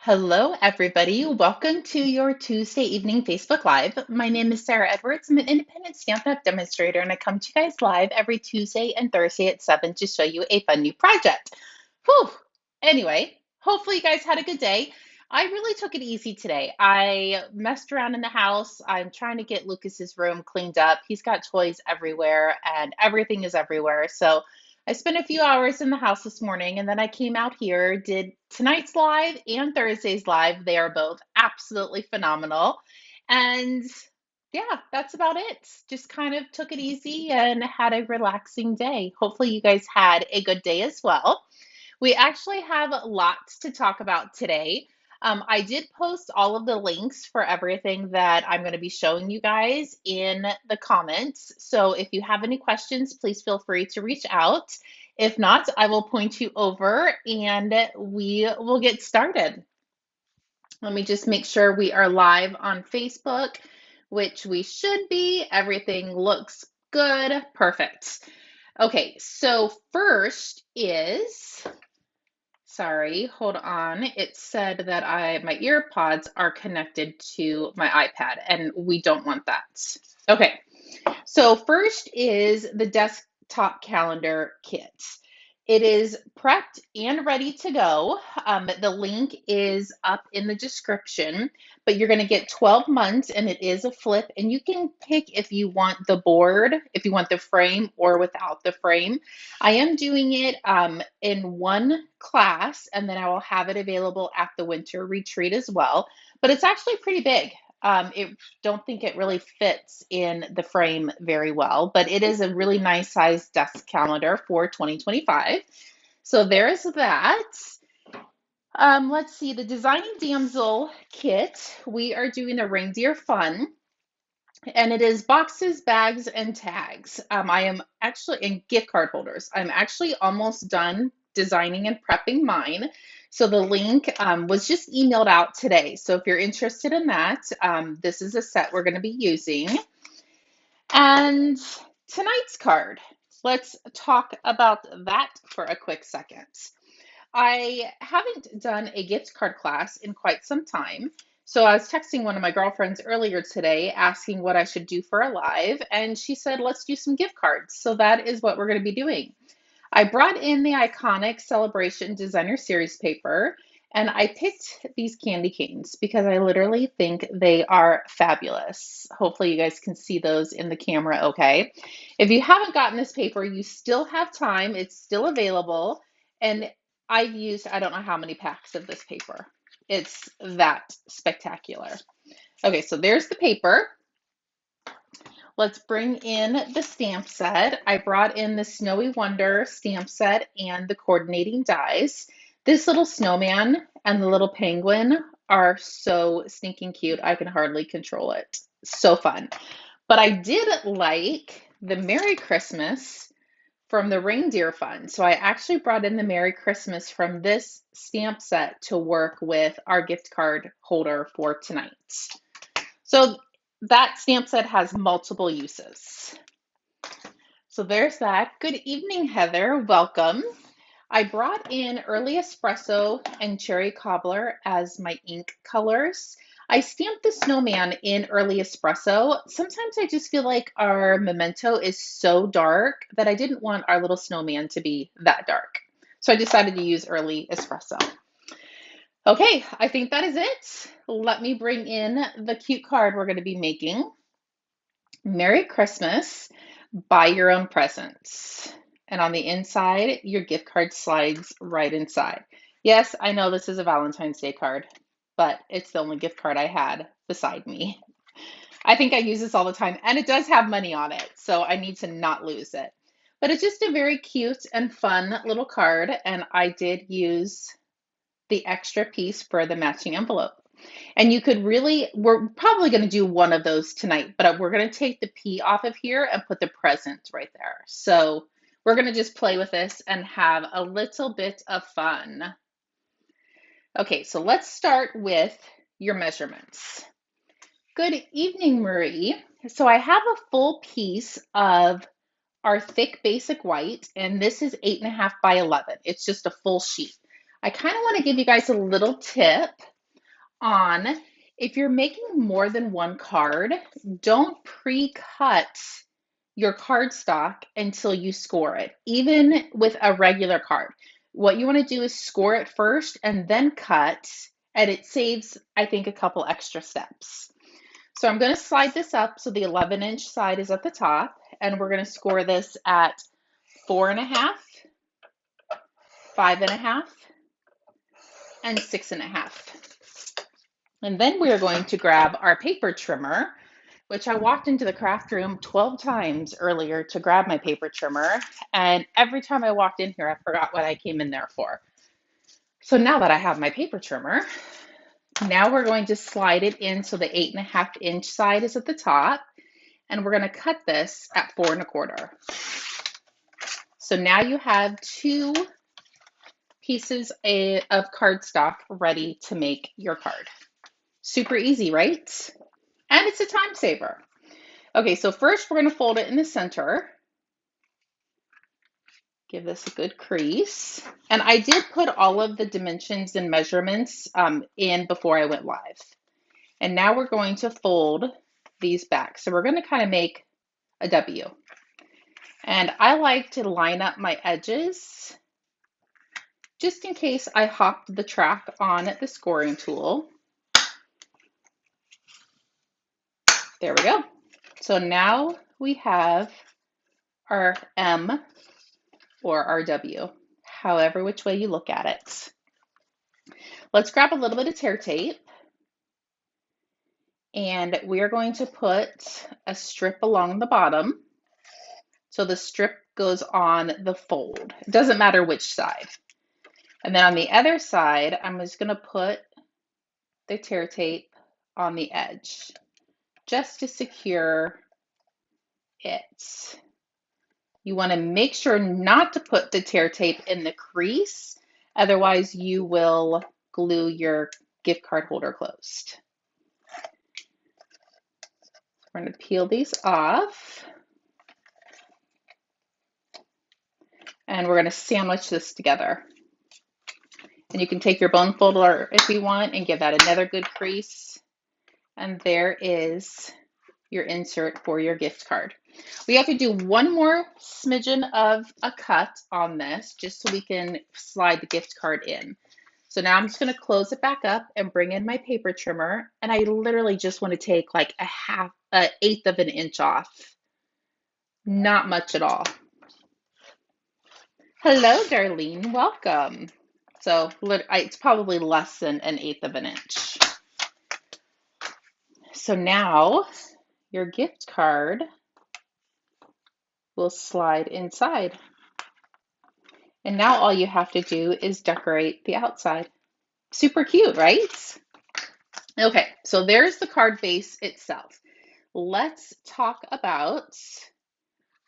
Hello, everybody. Welcome to your Tuesday evening Facebook Live. My name is Sarah Edwards. I'm an independent Stampin' Up! Demonstrator, and I come to you guys live every Tuesday and Thursday at 7 to show you a fun new project. Whew. Anyway, hopefully you guys had a good day. I really took it easy today. I messed around in the house. I'm trying to get Lucas's room cleaned up. He's got toys everywhere, and everything is everywhere. So I spent a few hours in the house this morning and then I came out here, did tonight's live and Thursday's live. They are both absolutely phenomenal. And yeah, that's about it. Just kind of took it easy and had a relaxing day. Hopefully, you guys had a good day as well. We actually have lots to talk about today. I did post all of the links for everything that I'm going to be showing you guys in the comments. So if you have any questions, please feel free to reach out. If not, I will point you over and we will get started. Let me just make sure we are live on Facebook, which we should be. Everything looks good. Perfect. Okay, so first is sorry, hold on. It said that my ear pods are connected to my iPad, and we don't want that. Okay, so first is the desktop calendar kit. It is prepped and ready to go. The link is up in the description, but you're going to get 12 months and it is a flip. And you can pick if you want the board, if you want the frame or without the frame. I am doing it in one class and then I will have it available at the winter retreat as well. But it's actually pretty big. It don't think it really fits in the frame very well, but it is a really nice size desk calendar for 2025. So there's that. Let's see, the Designing Damsel kit. We are doing a reindeer fun, and it is boxes, bags, and tags. I am actually in gift card holders. I'm actually almost done designing and prepping mine. So the link was just emailed out today. So if you're interested in that, this is a set we're going to be using. And tonight's card, let's talk about that for a quick second. I haven't done a gift card class in quite some time. So I was texting one of my girlfriends earlier today asking what I should do for a live, and she said, let's do some gift cards. So that is what we're going to be doing. I brought in the iconic Celebration Designer Series paper, and I picked these candy canes because I literally think they are fabulous. Hopefully you guys can see those in the camera okay. If you haven't gotten this paper, you still have time. It's still available. And I've used, I don't know how many packs of this paper. It's that spectacular. Okay, so there's the paper. Let's bring in the stamp set. I brought in the Snowy Wonder stamp set and the coordinating dies. This little snowman and the little penguin are so stinking cute. I can hardly control it. So fun. But I did like the Merry Christmas from the reindeer fun. So I actually brought in the Merry Christmas from this stamp set to work with our gift card holder for tonight. So that stamp set has multiple uses. So there's that. Good evening, Heather. Welcome. I brought in Early Espresso and Cherry Cobbler as my ink colors. I stamped the snowman in Early Espresso. Sometimes I just feel like our memento is so dark that I didn't want our little snowman to be that dark. So I decided to use Early Espresso. Okay, I think that is it. Let me bring in the cute card we're going to be making. Merry Christmas, buy your own presents. And on the inside, your gift card slides right inside. Yes, I know this is a Valentine's Day card, but it's the only gift card I had beside me. I think I use this all the time, and it does have money on it, so I need to not lose it. But it's just a very cute and fun little card, and I did use the extra piece for the matching envelope. And you could really, we're probably going to do one of those tonight, but we're going to take the P off of here and put the present right there. So we're going to just play with this and have a little bit of fun. Okay, so let's start with your measurements. Good evening, Marie. So I have a full piece of our thick basic white, and this is 8.5 by 11. It's just a full sheet. I kind of want to give you guys a little tip. on, if you're making more than one card, don't pre-cut your cardstock until you score it, even with a regular card. What you want to do is score it first and then cut, and it saves, I think, a couple extra steps. So I'm going to slide this up so the 11-inch side is at the top, and we're going to score this at 4.5, 5.5, and 6.5. And then we're going to grab our paper trimmer, which I walked into the craft room 12 times earlier to grab my paper trimmer. And every time I walked in here, I forgot what I came in there for. So now that I have my paper trimmer, now we're going to slide it in so the 8.5-inch side is at the top. And we're going to cut this at 4.25. So now you have 2 pieces of cardstock ready to make your card. Super easy, right? And it's a time saver. Okay, so first we're going to fold it in the center. Give this a good crease. And I did put all of the dimensions and measurements in before I went live. And now we're going to fold these back. So we're going to kind of make a W. And I like to line up my edges just in case I hopped the track on the scoring tool. There we go. So now we have our M or our W, however which way you look at it. Let's grab a little bit of tear tape, and we're going to put a strip along the bottom. So the strip goes on the fold. It doesn't matter which side. And then on the other side, I'm just going to put the tear tape on the edge just to secure it. You want to make sure not to put the tear tape in the crease, otherwise you will glue your gift card holder closed. We're going to peel these off, and we're going to sandwich this together. And you can take your bone folder if you want and give that another good crease. And there is your insert for your gift card. We have to do one more smidgen of a cut on this just so we can slide the gift card in. So now I'm just going to close it back up and bring in my paper trimmer, and I literally just want to take like an eighth of an inch off. Not much at all. Hello, Darlene, welcome. So it's probably less than an eighth of an inch. So now your gift card will slide inside. And now all you have to do is decorate the outside. Super cute, right? Okay, so there's the card base itself. Let's talk about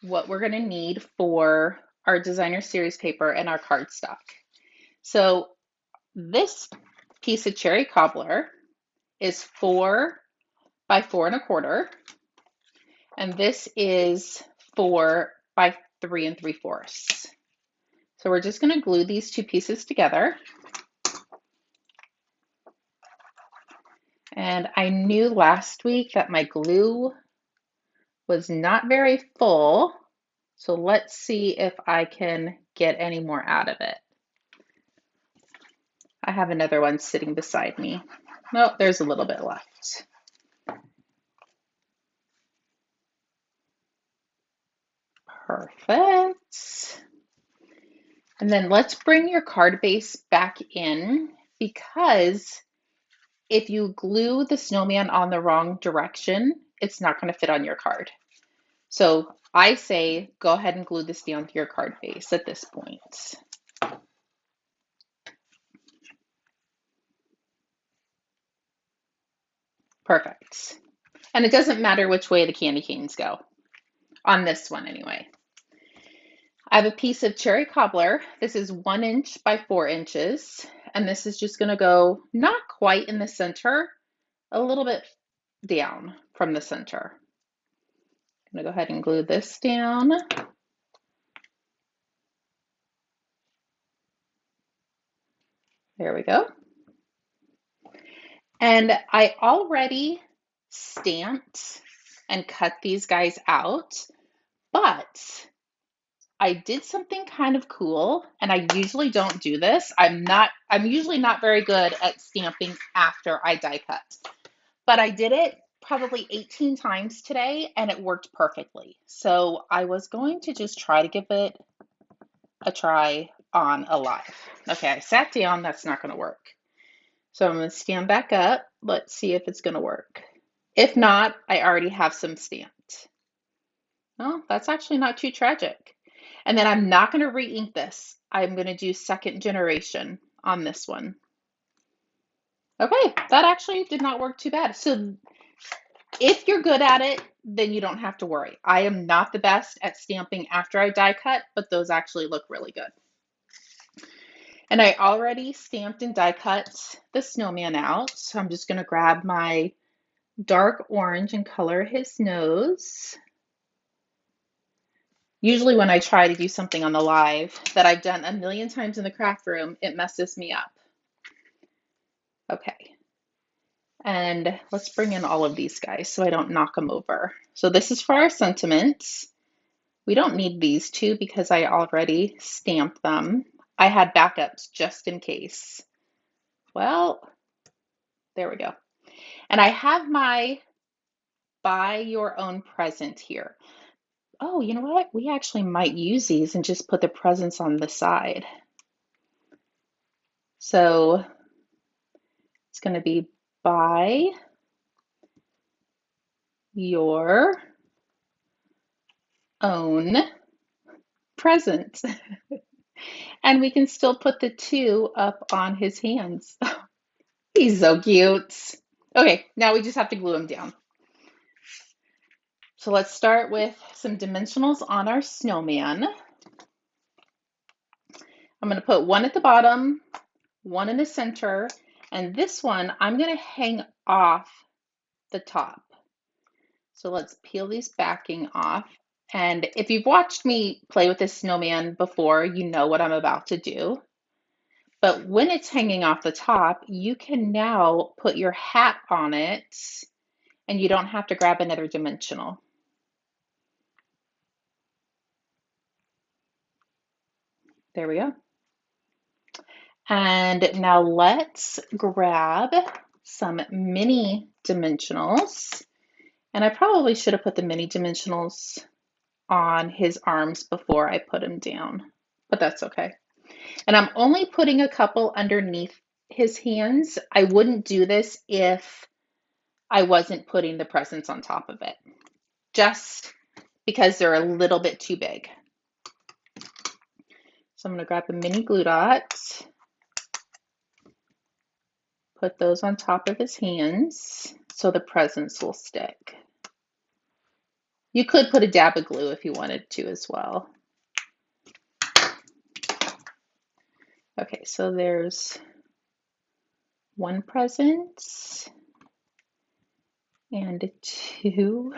what we're going to need for our designer series paper and our cardstock. So this piece of cherry cobbler is 4 by 4.25, and this is 4 by 3 3/4. So we're just going to glue these 2 pieces together. And I knew last week that my glue was not very full, so let's see if I can get any more out of it. I have another one sitting beside me. Oh, there's a little bit left. Perfect. And then let's bring your card base back in, because if you glue the snowman on the wrong direction, it's not going to fit on your card. So I say go ahead and glue this down to your card base at this point. Perfect. And it doesn't matter which way the candy canes go, on this one anyway. I have a piece of cherry cobbler. This is 1 inch by 4 inches. And this is just going to go not quite in the center, a little bit down from the center. I'm going to go ahead and glue this down. There we go. And I already stamped and cut these guys out, but I did something kind of cool, and I usually don't do this. I'm usually not very good at stamping after I die cut, but I did it probably 18 times today and it worked perfectly. So I was going to just try to give it a try on a live. Okay, I sat down, that's not going to work. So I'm going to stand back up. Let's see if it's going to work. If not, I already have some stamped. Well, that's actually not too tragic. And then I'm not going to re-ink this. I'm going to do second generation on this one. Okay, that actually did not work too bad. So if you're good at it, then you don't have to worry. I am not the best at stamping after I die cut, but those actually look really good. And I already stamped and die cut the snowman out. So I'm just going to grab my dark orange and color his nose. Usually when I try to do something on the live that I've done a million times in the craft room, it messes me up. Okay. And let's bring in all of these guys so I don't knock them over. So this is for our sentiments. We don't need these two because I already stamped them. I had backups just in case. Well, there we go. And I have my buy your own present here. Oh, you know what? We actually might use these and just put the presents on the side. So it's going to be buy your own present. And we can still put the two up on his hands. He's so cute. Okay, now we just have to glue him down. So let's start with some dimensionals on our snowman. I'm going to put one at the bottom, one in the center, and this one I'm going to hang off the top. So let's peel these backing off. And if you've watched me play with this snowman before, you know what I'm about to do. But when it's hanging off the top, you can now put your hat on it and you don't have to grab another dimensional. There we go. And now let's grab some mini dimensionals. And I probably should have put the mini dimensionals on his arms before I put him down, but that's okay. And I'm only putting a couple underneath his hands. I wouldn't do this if I wasn't putting the presents on top of it, just because they're a little bit too big. So I'm going to grab a mini glue dot, put those on top of his hands so the presents will stick. You could put a dab of glue if you wanted to as well. Okay, so there's one present and two.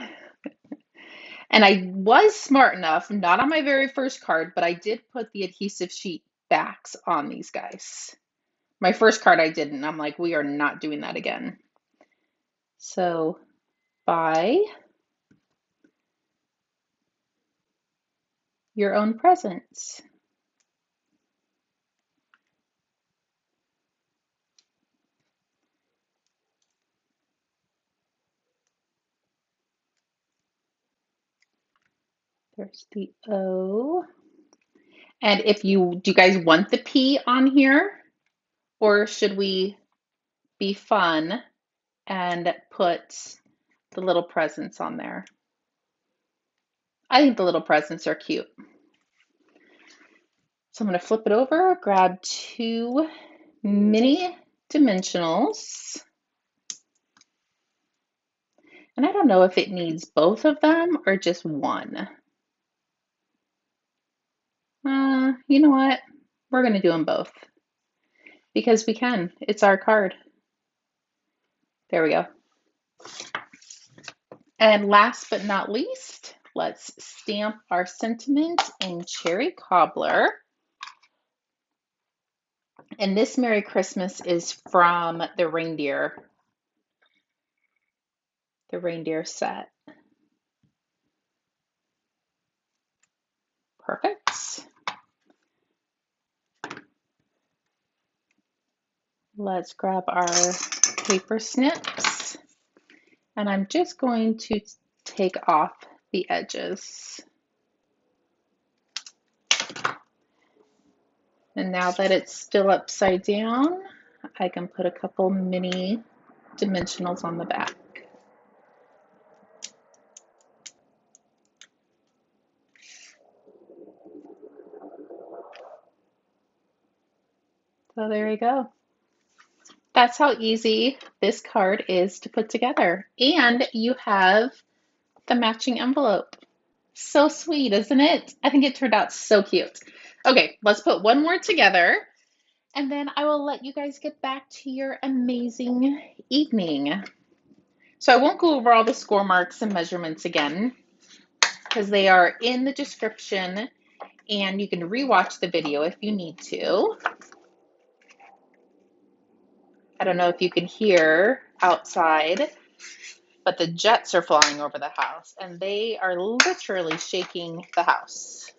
And I was smart enough, not on my very first card, but I did put the adhesive sheet backs on these guys. My first card I didn't. I'm like, we are not doing that again. So buy your own presents. There's the O. And do you guys want the P on here? Or should we be fun and put the little presents on there? I think the little presents are cute. So I'm going to flip it over, grab two mini dimensionals. And I don't know if it needs both of them or just one. You know what? We're going to do them both because we can. It's our card. There we go. And last but not least, let's stamp our sentiment in Cherry Cobbler. And this Merry Christmas is from the reindeer the reindeer set. Perfect. Let's grab our paper snips, and I'm just going to take off the edges. And now that it's still upside down, I can put a couple mini dimensionals on the back. So there you go. That's how easy this card is to put together. And you have the matching envelope. So sweet, isn't it? I think it turned out so cute. Okay, let's put one more together, and then I will let you guys get back to your amazing evening. So I won't go over all the score marks and measurements again because they are in the description, and you can rewatch the video if you need to. I don't know if you can hear outside, but the jets are flying over the house, and they are literally shaking the house.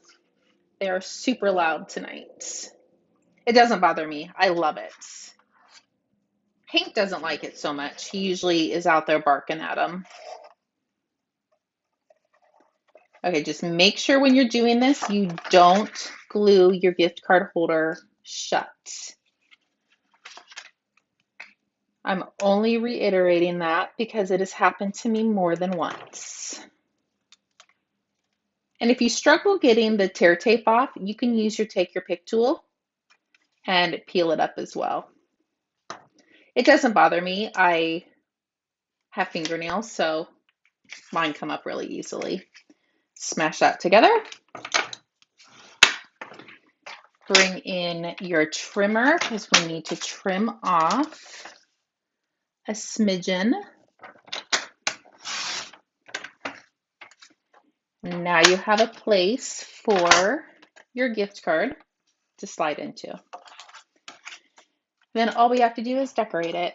They are super loud tonight. It doesn't bother me. I love it. Hank doesn't like it so much. He usually is out there barking at them. Okay, just make sure when you're doing this, you don't glue your gift card holder shut. I'm only reiterating that because it has happened to me more than once. And if you struggle getting the tear tape off, you can use your take your pick tool and peel it up as well. It doesn't bother me. I have fingernails, so mine come up really easily. Smash that together. Bring in your trimmer because we need to trim off a smidgen. Now you have a place for your gift card to slide into. Then all we have to do is decorate it.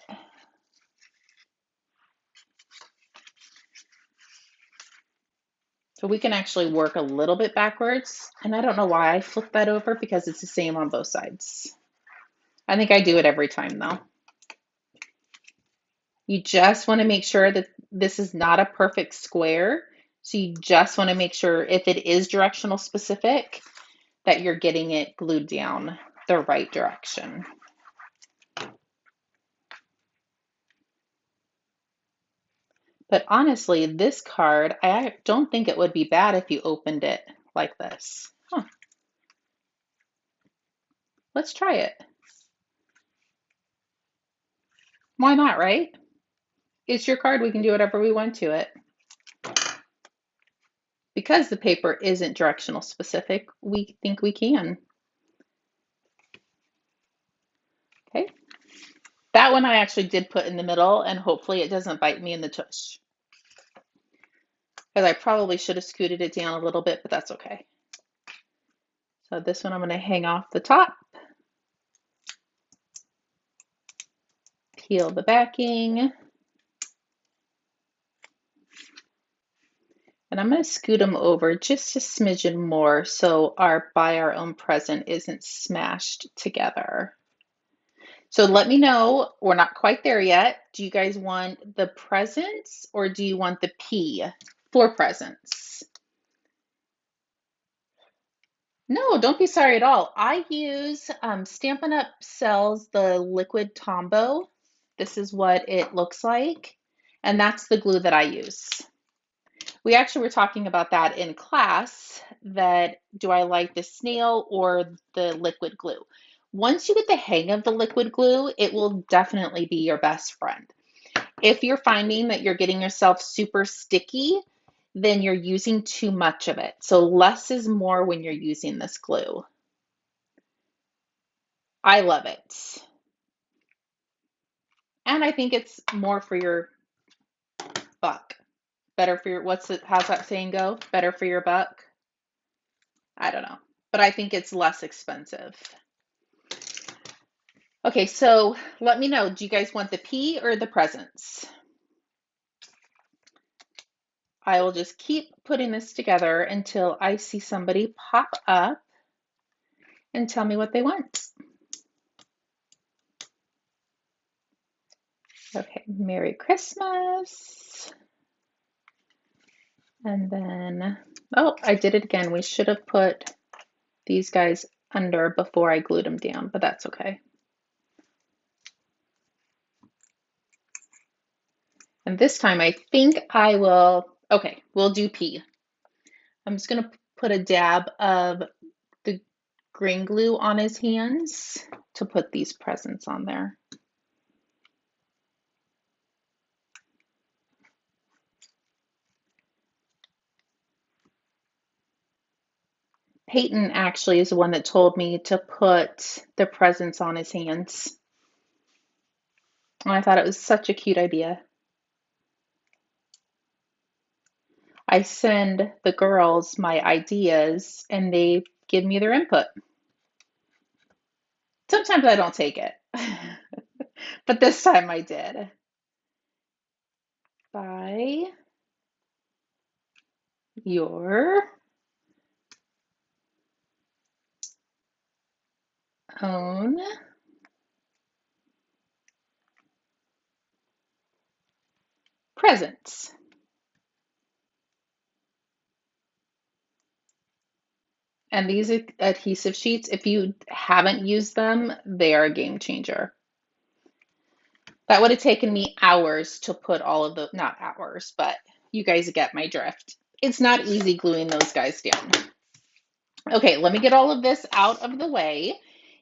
So we can actually work a little bit backwards. And I don't know why I flipped that over because it's the same on both sides. I think I do it every time though. You just want to make sure that this is not a perfect square. So you just want to make sure if it is directional specific, that you're getting it glued down the right direction. But honestly, this card, I don't think it would be bad if you opened it like this. Huh. Let's try it. Why not, right? It's your card. We can do whatever we want to it. Because the paper isn't directional specific, we think we can. Okay. That one I actually did put in the middle, and hopefully it doesn't bite me in the tush. Because I probably should have scooted it down a little bit, but that's okay. So this one I'm going to hang off the top. Peel the backing. And I'm going to scoot them over just a smidgen more so our buy our own present isn't smashed together. So let me know, we're not quite there yet. Do you guys want the presents or do you want the P for presents? No, don't be sorry at all. I use Stampin' Up sells the liquid Tombow. This is what it looks like. And that's the glue that I use. We actually were talking about that in class, that do I like the snail or the liquid glue? Once you get the hang of the liquid glue, it will definitely be your best friend. If you're finding that you're getting yourself super sticky, then you're using too much of it. So less is more when you're using this glue. I love it. And I think it's more for your buck. Better for your, how's that saying go? Better for your buck? I don't know, but I think it's less expensive. Okay, so let me know, do you guys want the P or the presents? I will just keep putting this together until I see somebody pop up and tell me what they want. Okay, Merry Christmas. And then, oh, I did it again. We should have put these guys under before I glued them down, but that's okay. And this time I think I will, okay, we'll do P. I'm just gonna put a dab of the green glue on his hands to put these presents on there. Peyton actually is the one that told me to put the presents on his hands. And I thought it was such a cute idea. I send the girls my ideas and they give me their input. Sometimes I don't take it, but this time I did. Buy your own presents. And these adhesive sheets, if you haven't used them, they are a game changer. That would have taken me hours to put all of the, not hours, but you guys get my drift. It's not easy gluing those guys down. Okay, let me get all of this out of the way.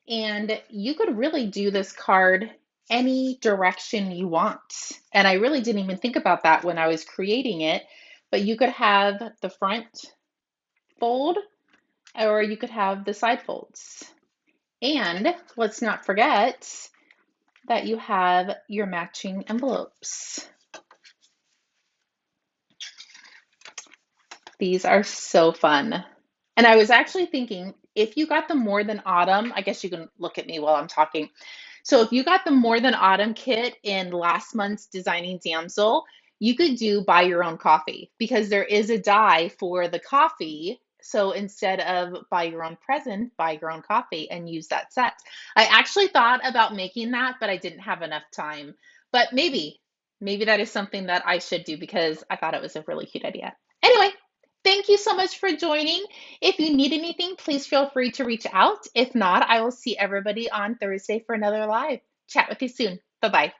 And you could really do this card any direction you want. And I really didn't even think about that when I was creating it, but you could have the front fold or you could have the side folds. And let's not forget that you have your matching envelopes. These are so fun. And I was actually thinking, if you got the More Than Autumn, I guess you can look at me while I'm talking. So if you got the More Than Autumn kit in last month's Designing Damsel, you could do Buy Your Own Coffee because there is a die for the coffee. So instead of buy your own present, buy your own coffee and use that set. I actually thought about making that, but I didn't have enough time. But maybe that is something that I should do because I thought it was a really cute idea. Anyway, thank you so much for joining. If you need anything, please feel free to reach out. If not, I will see everybody on Thursday for another live. Chat with you soon. Bye-bye.